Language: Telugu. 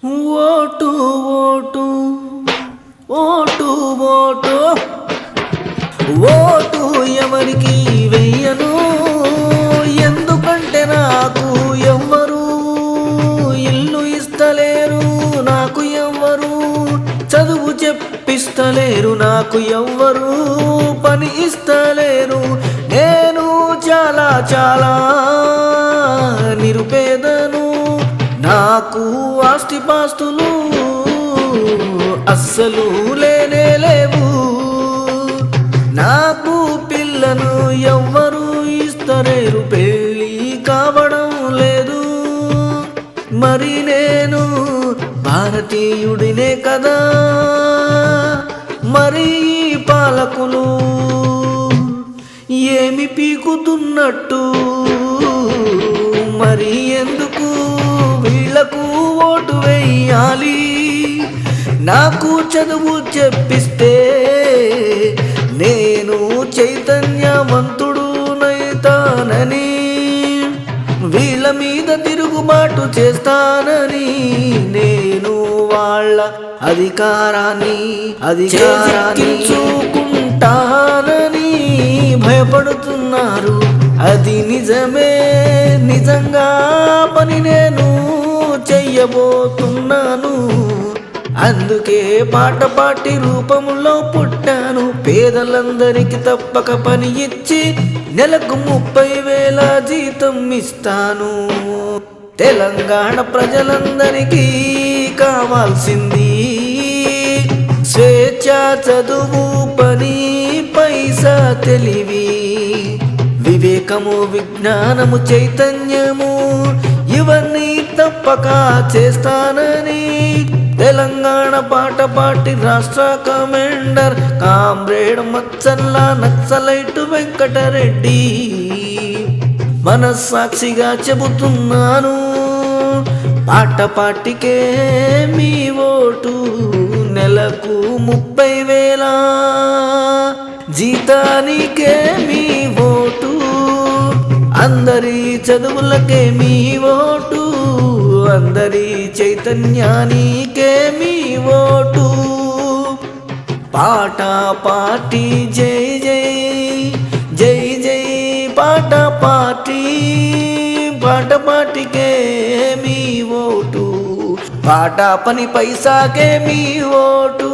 Vote vote vote vote vote ఎవరికి వెయ్యను, ఎందుకంటే నాకు ఎవ్వరు ఇల్లు ఇస్తలేరు, నాకు ఎవ్వరు చదువు చెప్పిస్తలేరు, నాకు ఎవ్వరు పని ఇస్తలేరు. నేను చాలా చాలా నిరుపేదను, నాకు ఆస్తిపాస్తులు అస్సలు లేనే లేవు. నాకు పిల్లను ఎవ్వరు ఇస్తలేరు, పెళ్ళి కావడం లేదు. మరి నేను భారతీయుడినే కదా, మరి ఈ పాలకులు ఏమి పీకుతున్నట్టు, మరి ఎందుకు వీళ్లకు ఓటు వేయాలి? నాకు చదువు చెప్పిస్తే నేను చైతన్యవంతుడునైతానని, వీళ్ళ మీద తిరుగుబాటు చేస్తానని, నేను వాళ్ళ అధికారాన్ని చూకుంటానని భయపడుతున్నారు. అది నిజమే, నిజంగా పని నేను చెయ్యబోతున్నాను. అందుకే పాట పాటి రూపంలో పుట్టాను. పేదలందరికీ తప్పక పని ఇచ్చి నెలకు 30,000 జీతం ఇస్తాను. తెలంగాణ ప్రజలందరికీ కావాల్సింది స్వేచ్ఛ, చదువు, పని, పైసా, తెలివి, వివేకము, విజ్ఞానము, చైతన్యము, ఇవన్నీ తప్పక చేస్తానని తెలంగాణ పాట పాటి రాష్ట్ర కమాండర్ కామ్రేడ్ మచ్చల్ల నక్సలైట్ వెంకటరెడ్డి మనస్సాక్షిగా చెబుతున్నాను. పాట పాటికే మీ ఓటు, నెలకు 30,000 జీతానికే మీ ఓటు, అందరి చదువులకే మీ ఓటు, అందరి చైతన్యానికే మీ ఓటు. పాట పాటి జై జై జై జై, పాట పాటి పాట పాటికే మీ ఓటు, పాట పని పైసాకే మీ ఓటు.